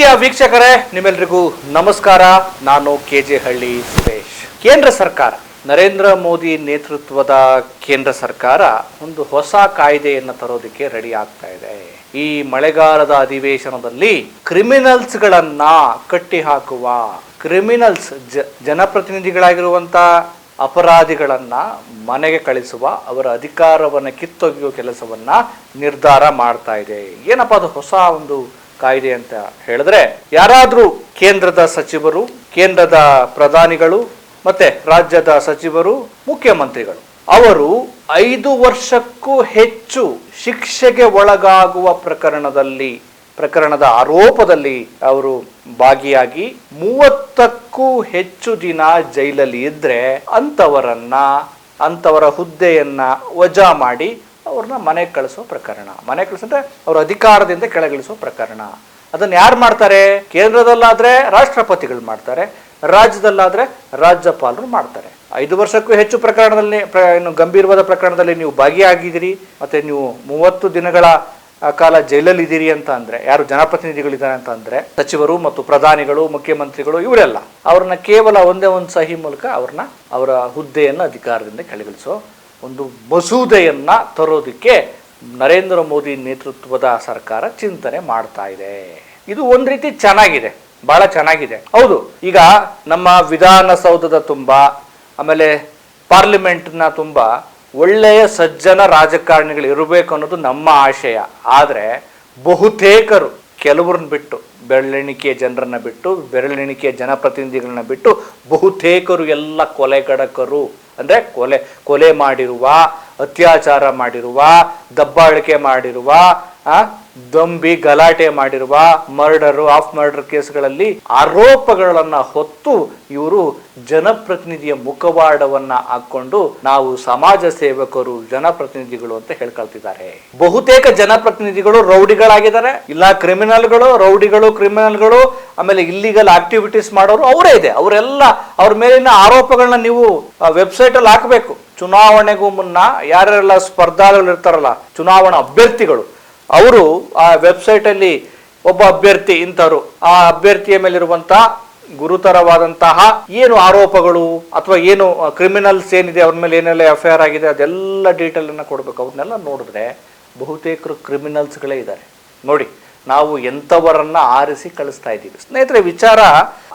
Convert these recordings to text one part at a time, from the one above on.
ಪ್ರಿಯ ವೀಕ್ಷಕರೇ, ನಿಮ್ಮೆಲ್ಲರಿಗೂ ನಮಸ್ಕಾರ. ನಾನು ಕೆಜೆ ಹಳ್ಳಿ ಸುರೇಶ್. ಕೇಂದ್ರ ಸರ್ಕಾರ, ನರೇಂದ್ರ ಮೋದಿ ನೇತೃತ್ವದ ಕೇಂದ್ರ ಸರ್ಕಾರ ಒಂದು ಹೊಸ ಕಾಯ್ದೆಯನ್ನು ತರೋದಕ್ಕೆ ರೆಡಿ ಆಗ್ತಾ ಇದೆ. ಈ ಮಳೆಗಾಲದ ಅಧಿವೇಶನದಲ್ಲಿ ಕ್ರಿಮಿನಲ್ಸ್ಗಳನ್ನ ಕಟ್ಟಿ ಹಾಕುವ, ಕ್ರಿಮಿನಲ್ಸ್ ಜನಪ್ರತಿನಿಧಿಗಳಾಗಿರುವಂತ ಅಪರಾಧಿಗಳನ್ನ ಮನೆಗೆ ಕಳಿಸುವ, ಅವರ ಅಧಿಕಾರವನ್ನು ಕಿತ್ತೊಗೆಯುವ ಕೆಲಸವನ್ನ ನಿರ್ಧಾರ ಮಾಡ್ತಾ ಇದೆ. ಏನಪ್ಪಾ ಅದು ಹೊಸ ಒಂದು ಕಾಯ್ದೆ ಅಂತ ಹೇಳಿದ್ರೆ, ಯಾರಾದ್ರೂ ಕೇಂದ್ರದ ಸಚಿವರು, ಕೇಂದ್ರದ ಪ್ರಧಾನಿಗಳು ಮತ್ತೆ ರಾಜ್ಯದ ಸಚಿವರು, ಮುಖ್ಯಮಂತ್ರಿಗಳು ಅವರು 5 ವರ್ಷಕ್ಕೂ ಹೆಚ್ಚು ಶಿಕ್ಷೆಗೆ ಒಳಗಾಗುವ ಪ್ರಕರಣದ ಆರೋಪದಲ್ಲಿ ಅವರು ಭಾಗಿಯಾಗಿ 30ಕ್ಕೂ ಹೆಚ್ಚು ದಿನ ಜೈಲಲ್ಲಿ ಇದ್ರೆ ಅಂತವರ ಹುದ್ದೆಯನ್ನ ವಜಾ ಮಾಡಿ ಅವ್ರನ್ನ ಮನೆಗೆ ಕಳಿಸೋ ಪ್ರಕರಣ. ಮನೆಗೆ ಕಳಿಸಂದ್ರೆ ಅವ್ರ ಅಧಿಕಾರದಿಂದ ಕೆಳಗಿಳಿಸೋ ಪ್ರಕರಣ. ಅದನ್ನ ಯಾರು ಮಾಡ್ತಾರೆ? ಕೇಂದ್ರದಲ್ಲಾದ್ರೆ ರಾಷ್ಟ್ರಪತಿಗಳು ಮಾಡ್ತಾರೆ, ರಾಜ್ಯದಲ್ಲಾದ್ರೆ ರಾಜ್ಯಪಾಲರು ಮಾಡ್ತಾರೆ. 5 ವರ್ಷಕ್ಕೂ ಹೆಚ್ಚು ಪ್ರಕರಣದಲ್ಲಿ, ಗಂಭೀರವಾದ ಪ್ರಕರಣದಲ್ಲಿ ನೀವು ಭಾಗಿಯಾಗಿದ್ದೀರಿ ಮತ್ತೆ ನೀವು 30 ದಿನಗಳ ಕಾಲ ಜೈಲಲ್ಲಿ ಇದ್ದೀರಿ ಅಂತ ಅಂದ್ರೆ, ಯಾರು ಜನಪ್ರತಿನಿಧಿಗಳಿದ್ದಾರೆ ಅಂತ ಅಂದ್ರೆ ಸಚಿವರು ಮತ್ತು ಪ್ರಧಾನಿಗಳು, ಮುಖ್ಯಮಂತ್ರಿಗಳು, ಇವರೆಲ್ಲ ಅವ್ರನ್ನ ಕೇವಲ ಒಂದೇ ಒಂದು ಸಹಿ ಮೂಲಕ ಅವರ ಹುದ್ದೆಯನ್ನು ಅಧಿಕಾರದಿಂದ ಕೆಳಗಿಳಿಸೋ ಒಂದು ಮಸೂದೆಯನ್ನ ತರೋದಕ್ಕೆ ನರೇಂದ್ರ ಮೋದಿ ನೇತೃತ್ವದ ಸರ್ಕಾರ ಚಿಂತನೆ ಮಾಡ್ತಾ ಇದೆ. ಇದು ಒಂದ್ ರೀತಿ ಚೆನ್ನಾಗಿದೆ, ಬಹಳ ಚೆನ್ನಾಗಿದೆ. ಹೌದು, ಈಗ ನಮ್ಮ ವಿಧಾನಸೌಧದ ತುಂಬಾ, ಆಮೇಲೆ ಪಾರ್ಲಿಮೆಂಟ್ನ ತುಂಬಾ ಒಳ್ಳೆಯ ಸಜ್ಜನ ರಾಜಕಾರಣಿಗಳು ಇರಬೇಕು ಅನ್ನೋದು ನಮ್ಮ ಆಶಯ. ಆದ್ರೆ ಬಹುತೇಕರು, ಕೆಲವ್ರನ್ನ ಬಿಟ್ಟು, ಬೆರಳೆಣಿಕೆಯ ಜನರನ್ನ ಬಿಟ್ಟು, ಬೆರಳೆಣಿಕೆಯ ಜನಪ್ರತಿನಿಧಿಗಳನ್ನ ಬಿಟ್ಟು ಬಹುತೇಕರು ಎಲ್ಲ ಕೊಲೆಗಡಕರು. ಅಂದ್ರೆ ಕೊಲೆ ಮಾಡಿರುವ, ಅತ್ಯಾಚಾರ ಮಾಡಿರುವ, ದಬ್ಬಾಳಿಕೆ ಮಾಡಿರುವ, ದಂಬಿ ಗಲಾಟೆ ಮಾಡಿರುವ, ಆಫ್ ಮರ್ಡರ್ ಕೇಸ್ಗಳಲ್ಲಿ ಆರೋಪಗಳನ್ನ ಹೊತ್ತು ಇವರು ಜನಪ್ರತಿನಿಧಿಯ ಮುಖವಾಡವನ್ನ ಹಾಕೊಂಡು ನಾವು ಸಮಾಜ ಸೇವಕರು, ಜನಪ್ರತಿನಿಧಿಗಳು ಅಂತ ಹೇಳ್ಕೊಳ್ತಿದ್ದಾರೆ. ಬಹುತೇಕ ಜನಪ್ರತಿನಿಧಿಗಳು ರೌಡಿಗಳಾಗಿದ್ದಾರೆ, ಇಲ್ಲ ಕ್ರಿಮಿನಲ್ಗಳು, ಆಮೇಲೆ ಇಲ್ಲಿಗಲ್ ಆಕ್ಟಿವಿಟೀಸ್ ಮಾಡೋರು ಅವರೇ ಇದೆ. ಅವರೆಲ್ಲ ಅವ್ರ ಮೇಲಿನ ಆರೋಪಗಳನ್ನ ನೀವು ವೆಬ್ಸೈಟ್ ಅಲ್ಲಿ ಹಾಕಬೇಕು. ಚುನಾವಣೆಗೂ ಮುನ್ನ ಯಾರೆಲ್ಲ ಸ್ಪರ್ಧಾಳುಗಳು ಇರ್ತಾರಲ್ಲ, ಚುನಾವಣಾ ಅಭ್ಯರ್ಥಿಗಳು, ಅವರು ಆ ವೆಬ್ಸೈಟ್ ಅಲ್ಲಿ ಒಬ್ಬ ಅಭ್ಯರ್ಥಿ ಇಂಥವ್ರು, ಆ ಅಭ್ಯರ್ಥಿಯ ಮೇಲಿರುವಂತ ಗುರುತರವಾದಂತಹ ಏನು ಆರೋಪಗಳು ಅಥವಾ ಏನು ಕ್ರಿಮಿನಲ್ಸ್ ಏನಿದೆ, ಅವ್ರ ಮೇಲೆ ಏನೆಲ್ಲ ಎಫ್ಐಆರ್ ಆಗಿದೆ, ಅದೆಲ್ಲ ಡೀಟೇಲ್ ಅನ್ನ ಕೊಡ್ಬೇಕು. ಅವ್ರನ್ನೆಲ್ಲ ನೋಡಿದ್ರೆ ಬಹುತೇಕರು ಕ್ರಿಮಿನಲ್ಸ್ಗಳೇ ಇದ್ದಾರೆ. ನೋಡಿ, ನಾವು ಎಂಥವರನ್ನ ಆರಿಸಿ ಕಳಿಸ್ತಾ ಇದ್ದೀವಿ. ಸ್ನೇಹಿತರೆ, ವಿಚಾರ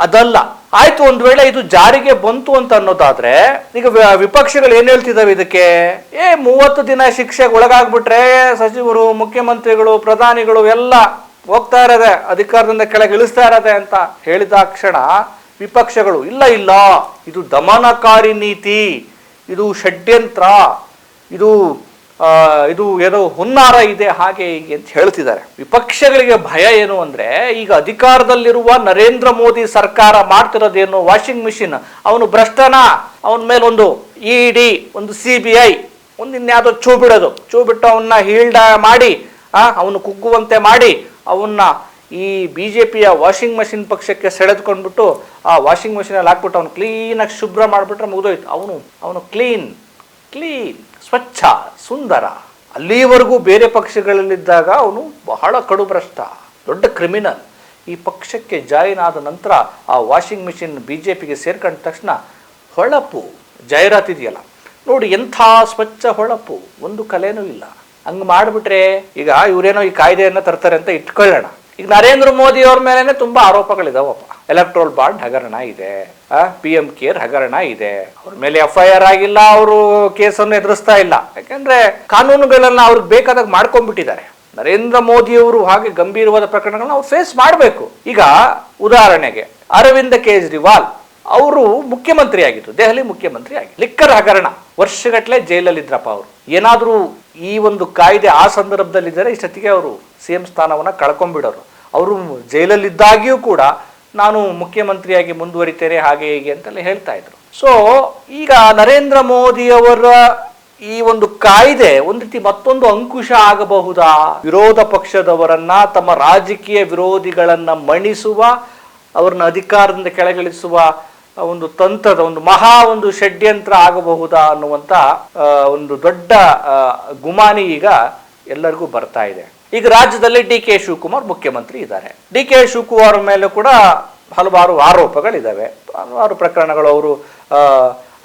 ಅದಲ್ಲ. ಆಯ್ತು, ಒಂದ್ ವೇಳೆ ಇದು ಜಾರಿಗೆ ಬಂತು ಅಂತ ಅನ್ನೋದಾದ್ರೆ, ಈಗ ವಿಪಕ್ಷಗಳು ಏನ್ ಹೇಳ್ತಿದಾವೆ ಇದಕ್ಕೆ? 30 ದಿನ ಶಿಕ್ಷೆಗೆ ಒಳಗಾಗ್ಬಿಟ್ರೆ ಸಚಿವರು, ಮುಖ್ಯಮಂತ್ರಿಗಳು, ಪ್ರಧಾನಿಗಳು ಎಲ್ಲ ಹೋಗ್ತಾ ಇರದೆ, ಅಧಿಕಾರದಿಂದ ಕೆಳಗೆ ಇಳಿಸ್ತಾ ಇರದೆ ಅಂತ ಹೇಳಿದಾಕ್ಷಣ ವಿಪಕ್ಷಗಳು ಇಲ್ಲ, ಇದು ದಮನಕಾರಿ ನೀತಿ, ಇದು ಷಡ್ಯಂತ್ರ, ಇದು ಏನೋ ಹುನ್ನಾರ ಇದೆ, ಹಾಗೆ ಹೀಗೆ ಅಂತ ಹೇಳ್ತಿದ್ದಾರೆ. ವಿಪಕ್ಷಗಳಿಗೆ ಭಯ ಏನು ಅಂದ್ರೆ, ಈಗ ಅಧಿಕಾರದಲ್ಲಿರುವ ನರೇಂದ್ರ ಮೋದಿ ಸರ್ಕಾರ ಮಾಡ್ತಿರೋದೇನು? ವಾಷಿಂಗ್ ಮಿಷಿನ್, ಅವನು ಭ್ರಷ್ಟನ, ಅವನ ಮೇಲೆ ಒಂದು ಇಡಿ, ಒಂದು CBI, ಒಂದು ಇನ್ಯಾವುದೋ ಚೂ ಬಿಟ್ಟು ಅವನ್ನ ಹೀಲ್ಡ ಮಾಡಿ, ಅವನು ಕುಗ್ಗುವಂತೆ ಮಾಡಿ, ಅವನ್ನ ಈ BJPಯ ವಾಷಿಂಗ್ ಮಷಿನ್ ಪಕ್ಷಕ್ಕೆ ಸೆಳೆದುಕೊಂಡ್ಬಿಟ್ಟು ಆ ವಾಷಿಂಗ್ ಮಷಿನ್ ಅಲ್ಲಿ ಹಾಕ್ಬಿಟ್ಟು ಅವ್ನು ಕ್ಲೀನಾಗಿ ಶುಭ್ರ ಮಾಡ್ಬಿಟ್ರೆ ಮುಗಿದೋಯ್ತು. ಅವನು ಕ್ಲೀನ್, ಸ್ವಚ್ಛ, ಸುಂದರ. ಅಲ್ಲಿವರೆಗೂ ಬೇರೆ ಪಕ್ಷಗಳಲ್ಲಿದ್ದಾಗ ಅವನು ಬಹಳ ಕಡು ಭ್ರಷ್ಟ, ದೊಡ್ಡ ಕ್ರಿಮಿನಲ್. ಈ ಪಕ್ಷಕ್ಕೆ ಜಾಯಿನ್ ಆದ ನಂತರ ಆ ವಾಷಿಂಗ್ ಮಿಷಿನ್ BJPಗೆ ಸೇರ್ಕೊಂಡ ತಕ್ಷಣ ಹೊಳಪು, ಜಾಹೀರಾತಿದೆಯಲ್ಲ ನೋಡಿ, ಎಂಥ ಸ್ವಚ್ಛ ಹೊಳಪು, ಒಂದು ಕಲೆನೂ ಇಲ್ಲ. ಹಂಗೆ ಮಾಡಿಬಿಟ್ರೆ, ಈಗ ಇವರೇನೋ ಈ ಕಾಯ್ದೆಯನ್ನು ತರ್ತಾರೆ ಅಂತ ಇಟ್ಕೊಳ್ಳೋಣ. ಈಗ ನರೇಂದ್ರ ಮೋದಿ ಅವ್ರ ಮೇಲೇನೆ ತುಂಬಾ ಆರೋಪಗಳಿದಾವಪ್ಪ. ಎಲೆಕ್ಟ್ರೋಲ್ ಬಾಂಡ್ ಹಗರಣ ಇದೆ, PM ಕೇರ್ ಹಗರಣ ಇದೆ, ಅವ್ರ ಮೇಲೆ FIR ಆಗಿಲ್ಲ, ಅವರು ಕೇಸನ್ನು ಎದುರಿಸ್ತಾ ಇಲ್ಲ. ಯಾಕಂದ್ರೆ ಕಾನೂನುಗಳನ್ನ ಅವ್ರಿಗೆ ಬೇಕಾದಾಗ ಮಾಡ್ಕೊಂಡ್ಬಿಟ್ಟಿದ್ದಾರೆ. ನರೇಂದ್ರ ಮೋದಿ ಅವರು ಹಾಗೆ ಗಂಭೀರವಾದ ಪ್ರಕರಣಗಳನ್ನ ಅವ್ರು ಫೇಸ್ ಮಾಡಬೇಕು. ಈಗ ಉದಾಹರಣೆಗೆ ಅರವಿಂದ್ ಕೇಜ್ರಿವಾಲ್ ಅವರು ಮುಖ್ಯಮಂತ್ರಿ ಆಗಿದ್ರು, ದೆಹಲಿ ಮುಖ್ಯಮಂತ್ರಿ ಆಗಿದ್ರು. ಲಿಕ್ಕರ್ ಹಗರಣ, ವರ್ಷಗಟ್ಟಲೆ ಜೈಲಲ್ಲಿದ್ರಪ್ಪ ಅವರು. ಏನಾದ್ರೂ ಈ ಒಂದು ಕಾಯ್ದೆ ಆ ಸಂದರ್ಭದಲ್ಲಿದ್ದರೆ ಇಷ್ಟೊತ್ತಿಗೆ ಅವರು CM ಸ್ಥಾನವನ್ನ ಕಳ್ಕೊಂಡ್ಬಿಡೋರು. ಅವರು ಜೈಲಲ್ಲಿದ್ದಾಗಿಯೂ ಕೂಡ ನಾನು ಮುಖ್ಯಮಂತ್ರಿಯಾಗಿ ಮುಂದುವರಿತೇನೆ, ಹಾಗೆ ಹೀಗೆ ಅಂತೆಲ್ಲ ಹೇಳ್ತಾ ಇದ್ರು. ಸೊ ಈಗ ನರೇಂದ್ರ ಮೋದಿ ಅವರ ಈ ಒಂದು ಕಾಯ್ದೆ ಒಂದು ರೀತಿ ಮತ್ತೊಂದು ಅಂಕುಶ ಆಗಬಹುದಾ? ವಿರೋಧ ಪಕ್ಷದವರನ್ನ, ತಮ್ಮ ರಾಜಕೀಯ ವಿರೋಧಿಗಳನ್ನ ಮಣಿಸುವ, ಅವ್ರನ್ನ ಅಧಿಕಾರದಿಂದ ಕೆಳಗಿಳಿಸುವ ಒಂದು ತಂತ್ರದ ಒಂದು ಷಡ್ಯಂತ್ರ ಆಗಬಹುದಾ ಅನ್ನುವಂತ ಒಂದು ದೊಡ್ಡ ಗುಮಾನಿ ಈಗ ಎಲ್ಲರಿಗೂ ಬರ್ತಾ ಇದೆ. ಈಗ ರಾಜ್ಯದಲ್ಲಿ ಡಿ ಕೆ ಶಿವಕುಮಾರ್ ಮುಖ್ಯಮಂತ್ರಿ ಇದ್ದಾರೆ. ಡಿ ಕೆ ಶಿವಕುಮಾರ್ ಮೇಲೆ ಕೂಡ ಹಲವಾರು ಆರೋಪಗಳಿದ್ದಾವೆ, ಹಲವಾರು ಪ್ರಕರಣಗಳು. ಅವರು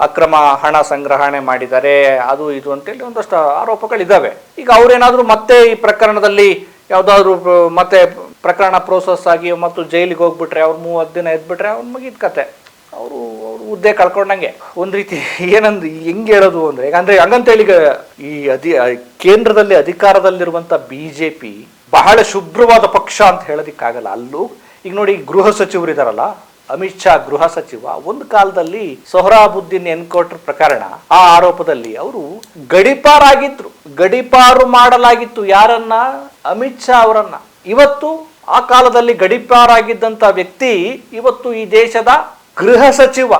ಅಕ್ರಮ ಹಣ ಸಂಗ್ರಹಣೆ ಮಾಡಿದ್ದಾರೆ, ಅದು ಇದು ಅಂತೇಳಿ ಒಂದಷ್ಟು ಆರೋಪಗಳಿದ್ದಾವೆ. ಈಗ ಅವರೇನಾದರೂ ಮತ್ತೆ ಈ ಪ್ರಕರಣದಲ್ಲಿ ಯಾವುದಾದ್ರು ಮತ್ತೆ ಪ್ರಕರಣ ಪ್ರೋಸೆಸ್ ಆಗಿ ಮತ್ತು ಜೈಲಿಗೆ ಹೋಗ್ಬಿಟ್ರೆ, ಅವ್ರು 30 ದಿನ ಎದ್ಬಿಟ್ರೆ ಅವ್ರು ಮುಗಿದ ಕತೆ, ಅವರು ಹುದ್ದೆ ಕಳ್ಕೊಂಡಂಗೆ. ಒಂದು ರೀತಿ ಹೆಂಗೆ ಹೇಳೋದು ಅಂದರೆ, ಯಾಕಂದ್ರೆ ಹಂಗಂತೇಳಿ ಈ ಕೇಂದ್ರದಲ್ಲಿ ಅಧಿಕಾರದಲ್ಲಿರುವಂಥ BJP ಬಹಳ ಶುಭ್ರವಾದ ಪಕ್ಷ ಅಂತ ಹೇಳೋದಿಕ್ಕಾಗಲ್ಲ. ಅಲ್ಲೂ ಈಗ ನೋಡಿ, ಗೃಹ ಸಚಿವರು ಇದಾರಲ್ಲ, ಅಮಿತ್ ಶಾ ಗೃಹ ಸಚಿವ, ಒಂದು ಕಾಲದಲ್ಲಿ ಸೊಹರಾಬುದ್ದೀನ್ ಎನ್ಕೌಂಟರ್ ಪ್ರಕರಣ, ಆ ಆರೋಪದಲ್ಲಿ ಅವರು ಗಡೀಪಾರಾಗಿದ್ರು. ಗಡೀಪಾರು ಮಾಡಲಾಗಿತ್ತು ಯಾರನ್ನ? ಅಮಿತ್ ಶಾ ಅವರನ್ನ. ಇವತ್ತು ಆ ಕಾಲದಲ್ಲಿ ಗಡೀಪಾರಾಗಿದ್ದಂಥ ವ್ಯಕ್ತಿ ಇವತ್ತು ಈ ದೇಶದ ಗೃಹ ಸಚಿವ.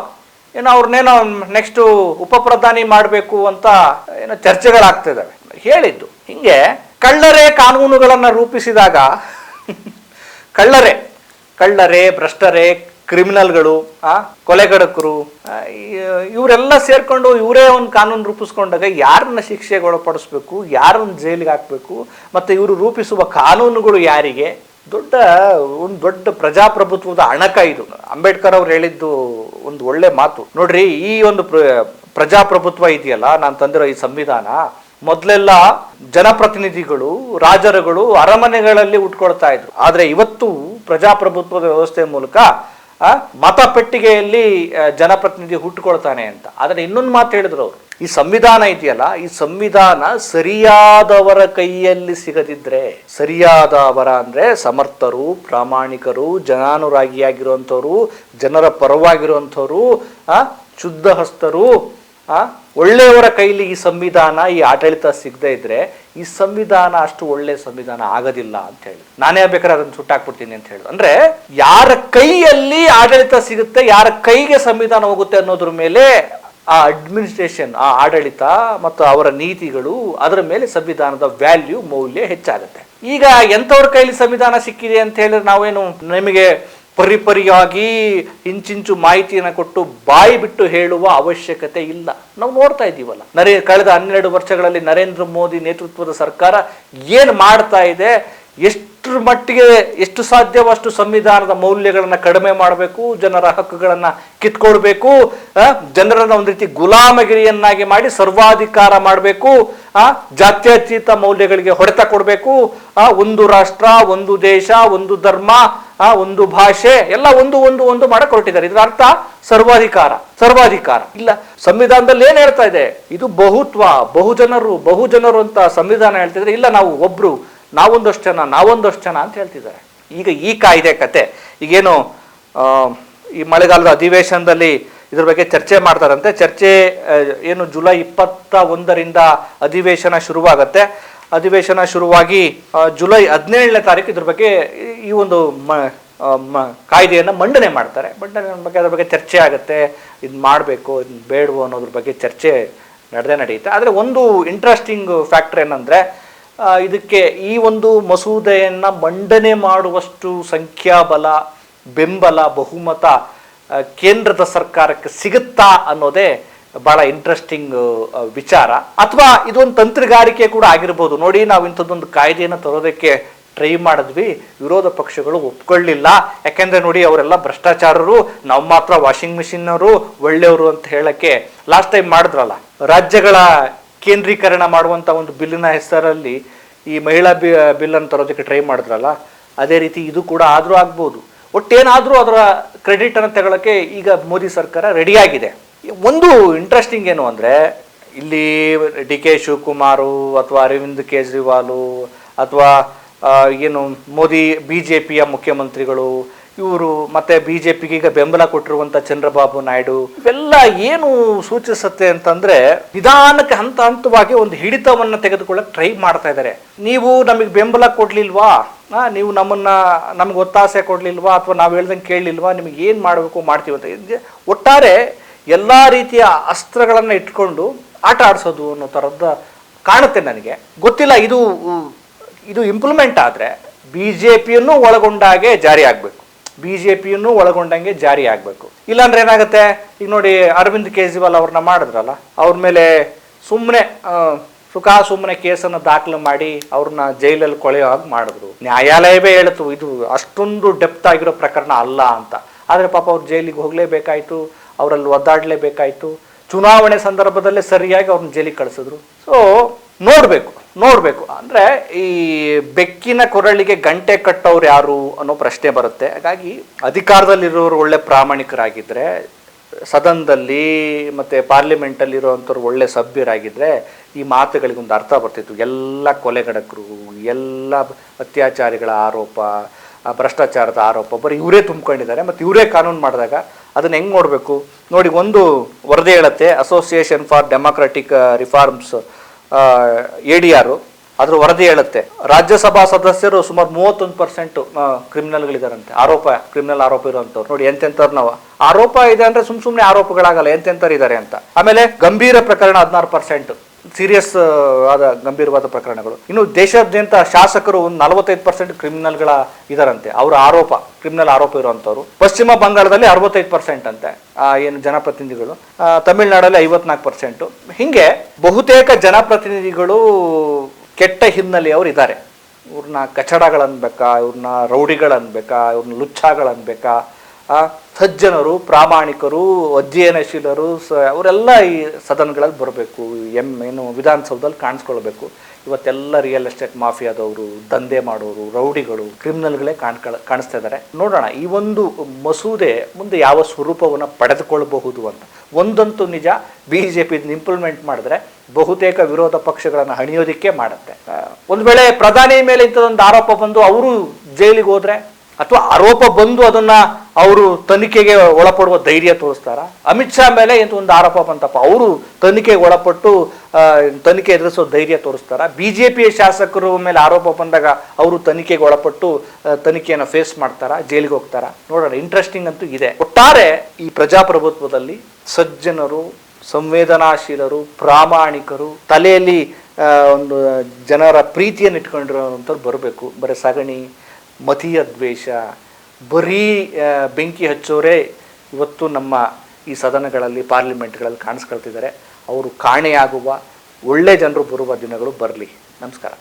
ಏನೋ ಅವ್ರನ್ನೇನೋ ನೆಕ್ಸ್ಟ್ ಉಪ ಪ್ರಧಾನಿ ಮಾಡಬೇಕು ಅಂತ ಏನೋ ಚರ್ಚೆಗಳಾಗ್ತಿದ್ದಾವೆ. ಹೇಳಿದ್ದು ಹಿಂಗೆ ಕಳ್ಳರೇ ಕಾನೂನುಗಳನ್ನು ರೂಪಿಸಿದಾಗ ಕಳ್ಳರೇ ಭ್ರಷ್ಟರೇ ಕ್ರಿಮಿನಲ್ಗಳು, ಕೊಲೆಗಡಕರು, ಇವರೆಲ್ಲ ಸೇರ್ಕೊಂಡು ಇವರೇ ಒಂದು ಕಾನೂನು ರೂಪಿಸ್ಕೊಂಡಾಗ ಯಾರನ್ನ ಶಿಕ್ಷೆಗೆ ಒಳಪಡಿಸ್ಬೇಕು, ಯಾರನ್ನ ಜೈಲಿಗೆ ಹಾಕಬೇಕು, ಮತ್ತು ಇವರು ರೂಪಿಸುವ ಕಾನೂನುಗಳು ಯಾರಿಗೆ? ಒಂದು ದೊಡ್ಡ ಪ್ರಜಾಪ್ರಭುತ್ವದ ಅಣಕ ಇದು. ಅಂಬೇಡ್ಕರ್ ಅವ್ರು ಹೇಳಿದ್ದು ಒಂದು ಒಳ್ಳೆ ಮಾತು ನೋಡ್ರಿ. ಈ ಒಂದು ಪ್ರಜಾಪ್ರಭುತ್ವ ಇದೆಯಲ್ಲ, ನಾನು ತಂದಿರೋ ಈ ಸಂವಿಧಾನ, ಮೊದಲೆಲ್ಲ ಜನಪ್ರತಿನಿಧಿಗಳು, ರಾಜರುಗಳು ಅರಮನೆಗಳಲ್ಲಿ ಉಟ್ಕೊಳ್ತಾ ಇದ್ರು. ಆದ್ರೆ ಇವತ್ತು ಪ್ರಜಾಪ್ರಭುತ್ವದ ವ್ಯವಸ್ಥೆ ಮೂಲಕ ಮತ ಪೆಟ್ಟಿಗೆಯಲ್ಲಿ ಜನಪ್ರತಿನಿಧಿ ಹುಟ್ಟುಕೊಳ್ತಾನೆ ಅಂತ. ಆದ್ರೆ ಇನ್ನೊಂದು ಮಾತು ಹೇಳಿದ್ರು ಅವರು, ಈ ಸಂವಿಧಾನ ಇದೆಯಲ್ಲ, ಈ ಸಂವಿಧಾನ ಸರಿಯಾದವರ ಕೈಯಲ್ಲಿ ಸಿಗದಿದ್ರೆ, ಸರಿಯಾದವರ ಅಂದ್ರೆ ಸಮರ್ಥರು, ಪ್ರಾಮಾಣಿಕರು, ಜನಾನುರಾಗಿಯಾಗಿರುವಂಥವ್ರು, ಜನರ ಪರವಾಗಿರುವಂಥವ್ರು, ಶುದ್ಧ ಹಸ್ತರು, ಒಳ್ಳೆಯವರ ಕೈಲಿ ಈ ಸಂವಿಧಾನ, ಈ ಆಡಳಿತ ಸಿಗದೇ ಇದ್ರೆ ಈ ಸಂವಿಧಾನ ಅಷ್ಟು ಒಳ್ಳೆ ಸಂವಿಧಾನ ಆಗೋದಿಲ್ಲ ಅಂತ ಹೇಳಿ, ನಾನೇ ಬೇಕಾದ್ರೆ ಅದನ್ನು ಸುಟ್ಟಾಕ್ಬಿಡ್ತೀನಿ ಅಂತ ಹೇಳಿದ್ರು. ಅಂದ್ರೆ ಯಾರ ಕೈಯಲ್ಲಿ ಆಡಳಿತ ಸಿಗುತ್ತೆ, ಯಾರ ಕೈಗೆ ಸಂವಿಧಾನ ಹೋಗುತ್ತೆ ಅನ್ನೋದ್ರ ಮೇಲೆ ಆ ಅಡ್ಮಿನಿಸ್ಟ್ರೇಷನ್, ಆ ಆಡಳಿತ ಮತ್ತು ಅವರ ನೀತಿಗಳು, ಅದರ ಮೇಲೆ ಸಂವಿಧಾನದ ವ್ಯಾಲ್ಯೂ, ಮೌಲ್ಯ ಹೆಚ್ಚಾಗುತ್ತೆ. ಈಗ ಎಂಥವ್ರ ಕೈಲಿ ಸಂವಿಧಾನ ಸಿಕ್ಕಿದೆ ಅಂತ ಹೇಳಿದ್ರೆ ನಾವೇನು ನಿಮಗೆ ಪರಿಪರಿಯಾಗಿ ಇಂಚಿಂಚು ಮಾಹಿತಿಯನ್ನು ಕೊಟ್ಟು ಬಾಯಿ ಬಿಟ್ಟು ಹೇಳುವ ಅವಶ್ಯಕತೆ ಇಲ್ಲ. ನಾವು ನೋಡ್ತಾ ಇದ್ದೀವಲ್ಲ, ಕಳೆದ 12 ವರ್ಷಗಳಲ್ಲಿ ನರೇಂದ್ರ ಮೋದಿ ನೇತೃತ್ವದ ಸರ್ಕಾರ ಏನು ಮಾಡ್ತಾ ಇದೆ, ಎಷ್ಟರ ಮಟ್ಟಿಗೆ ಎಷ್ಟು ಸಾಧ್ಯವೋ ಅಷ್ಟು ಸಂವಿಧಾನದ ಮೌಲ್ಯಗಳನ್ನು ಕಡಿಮೆ ಮಾಡಬೇಕು, ಜನರ ಹಕ್ಕುಗಳನ್ನು ಕಿತ್ಕೊಳ್ಬೇಕು, ಜನರನ್ನ ಒಂದು ರೀತಿ ಗುಲಾಮಗಿರಿಯನ್ನಾಗಿ ಮಾಡಿ ಸರ್ವಾಧಿಕಾರ ಮಾಡಬೇಕು, ಜಾತ್ಯತೀತ ಮೌಲ್ಯಗಳಿಗೆ ಹೊಡೆತ ಕೊಡಬೇಕು, ಒಂದು ರಾಷ್ಟ್ರ, ಒಂದು ದೇಶ, ಒಂದು ಧರ್ಮ, ಒಂದು ಭಾಷೆ, ಎಲ್ಲ ಒಂದು ಮಾಡಕ್ ಹೊರಟಿದ್ದಾರೆ. ಇದರ ಅರ್ಥ ಸರ್ವಾಧಿಕಾರ ಇಲ್ಲ. ಸಂವಿಧಾನದಲ್ಲಿ ಏನ್ ಹೇಳ್ತಾ ಇದೆ? ಇದು ಬಹುತ್ವ, ಬಹುಜನರು ಅಂತ ಸಂವಿಧಾನ ಹೇಳ್ತಿದ್ರೆ, ಇಲ್ಲ ನಾವು ಒಬ್ರು, ನಾವೊಂದಷ್ಟು ಜನ ಅಂತ ಹೇಳ್ತಿದ್ದಾರೆ. ಈಗ ಈ ಕಾಯ್ದೆ ಕತೆ ಈಗೇನು ಈ ಮಳೆಗಾಲದ ಅಧಿವೇಶನದಲ್ಲಿ ಇದ್ರ ಬಗ್ಗೆ ಚರ್ಚೆ ಮಾಡ್ತಾರಂತೆ. ಚರ್ಚೆ ಏನು ಜುಲೈ 21ರಿಂದ ಅಧಿವೇಶನ ಶುರುವಾಗತ್ತೆ. ಅಧಿವೇಶನ ಶುರುವಾಗಿ ಜುಲೈ 17ನೇ ತಾರೀಕು ಇದ್ರ ಬಗ್ಗೆ ಈ ಒಂದು ಕಾಯ್ದೆಯನ್ನು ಮಂಡನೆ ಮಾಡ್ತಾರೆ. ಅದ್ರ ಬಗ್ಗೆ ಚರ್ಚೆ ಆಗುತ್ತೆ. ಇದು ಮಾಡಬೇಕು, ಇದು ಬೇಡವೋ ಅನ್ನೋದ್ರ ಬಗ್ಗೆ ಚರ್ಚೆ ನಡೆಯುತ್ತೆ. ಆದರೆ ಒಂದು ಇಂಟ್ರೆಸ್ಟಿಂಗ್ ಫ್ಯಾಕ್ಟರ್ ಏನಂದರೆ, ಇದಕ್ಕೆ ಈ ಒಂದು ಮಸೂದೆಯನ್ನು ಮಂಡನೆ ಮಾಡುವಷ್ಟು ಸಂಖ್ಯಾಬಲ, ಬೆಂಬಲ, ಬಹುಮತ ಕೇಂದ್ರದ ಸರ್ಕಾರಕ್ಕೆ ಸಿಗುತ್ತಾ ಅನ್ನೋದೇ ಬಹಳ ಇಂಟ್ರೆಸ್ಟಿಂಗ್ ವಿಚಾರ. ಅಥವಾ ಇದೊಂದು ತಂತ್ರಗಾರಿಕೆ ಕೂಡ ಆಗಿರ್ಬೋದು. ನೋಡಿ, ನಾವು ಇಂಥದ್ದೊಂದು ಕಾಯ್ದೆಯನ್ನು ತರೋದಕ್ಕೆ ಟ್ರೈ ಮಾಡಿದ್ವಿ, ವಿರೋಧ ಪಕ್ಷಗಳು ಒಪ್ಕೊಳ್ಳಿಲ್ಲ. ಯಾಕೆಂದ್ರೆ ನೋಡಿ, ಅವರೆಲ್ಲ ಭ್ರಷ್ಟಾಚಾರರು, ನಾವು ಮಾತ್ರ ವಾಷಿಂಗ್ ಮಿಷಿನ್ನವರು, ಒಳ್ಳೆಯವರು ಅಂತ ಹೇಳಕ್ಕೆ ಲಾಸ್ಟ್ ಟೈಮ್ ಮಾಡಿದ್ರಲ್ಲ. ರಾಜ್ಯಗಳ ಕೇಂದ್ರೀಕರಣ ಮಾಡುವಂಥ ಒಂದು ಬಿಲ್ಲಿನ ಹೆಸರಲ್ಲಿ ಈ ಮಹಿಳಾ ಬಿಲ್ಲನ್ನು ತರೋದಕ್ಕೆ ಟ್ರೈ ಮಾಡಿದ್ರಲ್ಲ, ಅದೇ ರೀತಿ ಇದು ಕೂಡ ಆದರೂ ಆಗ್ಬೋದು. ಒಟ್ಟೇನಾದರೂ ಅದರ ಕ್ರೆಡಿಟನ್ನು ತಗೊಳ್ಳೋಕ್ಕೆ ಈಗ ಮೋದಿ ಸರ್ಕಾರ ರೆಡಿಯಾಗಿದೆ. ಒಂದು ಇಂಟ್ರೆಸ್ಟಿಂಗ್ ಏನು ಅಂದರೆ, ಇಲ್ಲಿ ಡಿ ಕೆ ಶಿವಕುಮಾರು ಅಥವಾ ಅರವಿಂದ್ ಕೇಜ್ರಿವಾಲು ಅಥವಾ ಏನು ಮೋದಿ BJPಯ ಮುಖ್ಯಮಂತ್ರಿಗಳು ಇವರು, ಮತ್ತೆ BJPಗೆ ಈಗ ಬೆಂಬಲ ಕೊಟ್ಟಿರುವಂಥ ಚಂದ್ರಬಾಬು ನಾಯ್ಡು, ಇವೆಲ್ಲ ಏನು ಸೂಚಿಸುತ್ತೆ ಅಂತಂದ್ರೆ, ನಿಧಾನಕ್ಕೆ ಹಂತವಾಗಿ ಒಂದು ಹಿಡಿತವನ್ನು ತೆಗೆದುಕೊಳ್ಳಕ್ಕೆ ಟ್ರೈ ಮಾಡ್ತಾ ಇದ್ದಾರೆ. ನೀವು ನಮಗೆ ಬೆಂಬಲ ಕೊಡ್ಲಿಲ್ವಾ, ನೀವು ನಮ್ಗೆ ಒತ್ತಾಸೆ ಕೊಡ್ಲಿಲ್ವಾ, ಅಥವಾ ನಾವು ಹೇಳ್ದಂಗೆ ಕೇಳಲಿಲ್ವಾ, ನಿಮಗೆ ಏನು ಮಾಡಬೇಕು ಮಾಡ್ತೀವಿ ಅಂತ ಒಟ್ಟಾರೆ ಎಲ್ಲ ರೀತಿಯ ಅಸ್ತ್ರಗಳನ್ನು ಇಟ್ಕೊಂಡು ಆಟ ಆಡಿಸೋದು ಅನ್ನೋ ಥರದ ಕಾಣುತ್ತೆ ನನಗೆ. ಗೊತ್ತಿಲ್ಲ, ಇದು ಇಂಪ್ಲಿಮೆಂಟ್ ಆದರೆ BJPಯನ್ನು ಒಳಗೊಂಡಾಗೆ ಜಾರಿ ಆಗಬೇಕು, BJPಯನ್ನು ಒಳಗೊಂಡಂಗೆ ಜಾರಿ ಆಗಬೇಕು. ಇಲ್ಲಾಂದ್ರೆ ಏನಾಗುತ್ತೆ, ಈಗ ನೋಡಿ ಅರವಿಂದ್ ಕೇಜ್ರಿವಾಲ್ ಅವ್ರನ್ನ ಮಾಡಿದ್ರಲ್ಲ, ಅವ್ರ ಮೇಲೆ ಸುಮ್ಮನೆ ಸುಮ್ಮನೆ ಕೇಸನ್ನು ದಾಖಲು ಮಾಡಿ ಅವ್ರನ್ನ ಜೈಲಲ್ಲಿ ಕೊಳೆಯೋ ಹಾಗೆ ಮಾಡಿದ್ರು. ನ್ಯಾಯಾಲಯವೇ ಹೇಳ್ತು ಇದು ಅಷ್ಟೊಂದು ಡೆಪ್ತ್ ಆಗಿರೋ ಪ್ರಕರಣ ಅಲ್ಲ ಅಂತ. ಆದರೆ ಪಾಪ ಅವ್ರು ಜೈಲಿಗೆ ಹೋಗಲೇಬೇಕಾಯ್ತು, ಅವರಲ್ಲಿ ಒದ್ದಾಡಲೇಬೇಕಾಯ್ತು. ಚುನಾವಣೆ ಸಂದರ್ಭದಲ್ಲೇ ಸರಿಯಾಗಿ ಅವ್ರನ್ನ ಜೈಲಿಗೆ ಕಳಿಸಿದ್ರು. ಸೊ ನೋಡಬೇಕು ಅಂದರೆ ಈ ಬೆಕ್ಕಿನ ಕೊರಳಿಗೆ ಗಂಟೆ ಕಟ್ಟೋರು ಯಾರು ಅನ್ನೋ ಪ್ರಶ್ನೆ ಬರುತ್ತೆ. ಹಾಗಾಗಿ ಅಧಿಕಾರದಲ್ಲಿರೋರು ಒಳ್ಳೆ ಪ್ರಾಮಾಣಿಕರಾಗಿದ್ದರೆ, ಸದನದಲ್ಲಿ ಮತ್ತು ಪಾರ್ಲಿಮೆಂಟಲ್ಲಿರೋವಂಥವ್ರು ಒಳ್ಳೆ ಸಭ್ಯರಾಗಿದ್ದರೆ ಈ ಮಾತುಗಳಿಗೊಂದು ಅರ್ಥ ಬರ್ತಿತ್ತು. ಎಲ್ಲ ಕೊಲೆಗಡಕರು, ಎಲ್ಲ ಅತ್ಯಾಚಾರಿಗಳ ಆರೋಪ, ಭ್ರಷ್ಟಾಚಾರದ ಆರೋಪ ಬರೀ ಇವರೇ ತುಂಬ್ಕೊಂಡಿದ್ದಾರೆ. ಮತ್ತು ಇವರೇ ಕಾನೂನು ಮಾಡಿದಾಗ ಅದನ್ನು ಹೆಂಗೆ ನೋಡಬೇಕು ನೋಡಿ. ಒಂದು ವರದಿ ಹೇಳುತ್ತೆ, association for democratic reforms ADR, ಅದ್ರ ವರದಿ ಹೇಳುತ್ತೆ ರಾಜ್ಯಸಭಾ ಸದಸ್ಯರು ಸುಮಾರು 31% ಕ್ರಿಮಿನಲ್ಗಳಿದಾರಂತೆ, ಕ್ರಿಮಿನಲ್ ಆರೋಪ ಇರುವಂಥವ್ರು. ನೋಡಿ ಎಂತೆಂಥವ್ರು ನಾವು ಆರೋಪ ಇದೆ ಅಂದರೆ ಸುಮ್ಮನೆ ಆರೋಪಗಳಾಗಲ್ಲ, ಎಂತೆಂಥವ್ರು ಇದ್ದಾರೆ ಅಂತ. ಆಮೇಲೆ ಗಂಭೀರ ಪ್ರಕರಣ 16%, ಸೀರಿಯಸ್ ಆದ ಗಂಭೀರವಾದ ಪ್ರಕರಣಗಳು. ಇನ್ನು ದೇಶಾದ್ಯಂತ ಶಾಸಕರು ಒಂದು 45% ಕ್ರಿಮಿನಲ್ಗಳ ಇದಾರಂತೆ, ಅವರ ಕ್ರಿಮಿನಲ್ ಆರೋಪ ಇರುವಂಥವ್ರು. ಪಶ್ಚಿಮ ಬಂಗಾಳದಲ್ಲಿ 65% ಅಂತೆ ಏನು ಜನಪ್ರತಿನಿಧಿಗಳು, ತಮಿಳುನಾಡಲ್ಲಿ 54%. ಹೀಗೆ ಬಹುತೇಕ ಜನಪ್ರತಿನಿಧಿಗಳು ಕೆಟ್ಟ ಹಿನ್ನೆಲೆಯವರು ಇದ್ದಾರೆ. ಇವ್ರನ್ನ ಕಚಡಗಳನ್ಬೇಕಾ, ಇವ್ರನ್ನ ರೌಡಿಗಳನ್ಬೇಕಾ, ಇವ್ರನ್ನ ಲುಚ್ಚಾಗಳನ್ಬೇಕಾ, ಸಜ್ಜನರು, ಪ್ರಾಮಾಣಿಕರು, ಅಧ್ಯಯನಶೀಲರು ಅವರೆಲ್ಲ ಈ ಸದನಗಳಲ್ಲಿ ಬರಬೇಕು, ಏನು ವಿಧಾನಸೌಧದಲ್ಲಿ ಕಾಣಿಸ್ಕೊಳ್ಬೇಕು. ಇವತ್ತೆಲ್ಲ ರಿಯಲ್ ಎಸ್ಟೇಟ್ ಮಾಫಿಯಾದವರು, ದಂಧೆ ಮಾಡೋರು, ರೌಡಿಗಳು, ಕ್ರಿಮಿನಲ್ಗಳೇ ಕಾಣಿಸ್ತಾ ಇದ್ದಾರೆ. ನೋಡೋಣ ಈ ಒಂದು ಮಸೂದೆ ಮುಂದೆ ಯಾವ ಸ್ವರೂಪವನ್ನು ಪಡೆದುಕೊಳ್ಳಬಹುದು ಅಂತ. ಒಂದಂತೂ ನಿಜ, BJP ಇದನ್ನ ಇಂಪ್ಲಿಮೆಂಟ್ ಮಾಡಿದ್ರೆ ಬಹುತೇಕ ವಿರೋಧ ಪಕ್ಷಗಳನ್ನು ಹಣಿಯೋದಿಕ್ಕೆ ಮಾಡುತ್ತೆ. ಒಂದು ವೇಳೆ ಪ್ರಧಾನಿ ಮೇಲೆ ಇಂಥದೊಂದು ಆರೋಪ ಬಂದು ಅವರು ಜೈಲಿಗೆ ಹೋದ್ರೆ, ಅಥವಾ ಆರೋಪ ಬಂದು ಅದನ್ನ ಅವರು ತನಿಖೆಗೆ ಒಳಪಡುವ ಧೈರ್ಯ ತೋರಿಸ್ತಾರ? ಅಮಿತ್ ಶಾ ಮೇಲೆ ಇಂಥ ಒಂದು ಆರೋಪ ಬಂತಪ್ಪ, ಅವರು ತನಿಖೆಗೆ ಒಳಪಟ್ಟು ತನಿಖೆ ಎದುರಿಸೋ ಧೈರ್ಯ ತೋರಿಸ್ತಾರ? BJP ಶಾಸಕರ ಮೇಲೆ ಆರೋಪ ಬಂದಾಗ ಅವರು ತನಿಖೆಗೆ ಒಳಪಟ್ಟು ತನಿಖೆಯನ್ನು ಫೇಸ್ ಮಾಡ್ತಾರಾ, ಜೈಲಿಗೆ ಹೋಗ್ತಾರಾ? ನೋಡೋಣ. ಇಂಟ್ರೆಸ್ಟಿಂಗ್ ಅಂತೂ ಇದೆ. ಒಟ್ಟಾರೆ ಈ ಪ್ರಜಾಪ್ರಭುತ್ವದಲ್ಲಿ ಸಜ್ಜನರು, ಸಂವೇದನಾಶೀಲರು, ಪ್ರಾಮಾಣಿಕರು, ತಲೆಯಲ್ಲಿ ಒಂದು ಜನರ ಪ್ರೀತಿಯನ್ನು ಇಟ್ಕೊಂಡಿರೋಂಥವ್ರು ಬರಬೇಕು. ಬರೀ ಸಗಣಿ, ಮತೀಯ ದ್ವೇಷ, ಬರೀ ಬೆಂಕಿ ಹಚ್ಚೋರೇ ಇವತ್ತು ನಮ್ಮ ಈ ಸದನಗಳಲ್ಲಿ, ಪಾರ್ಲಿಮೆಂಟ್ಗಳಲ್ಲಿ ಕಾಣಿಸ್ಕೊಳ್ತಿದ್ದಾರೆ. ಅವರು ಕಾಣೆಯಾಗುವ ಒಳ್ಳೆ ಜನರು ಬರುವ ದಿನಗಳು ಬರಲಿ. ನಮಸ್ಕಾರ.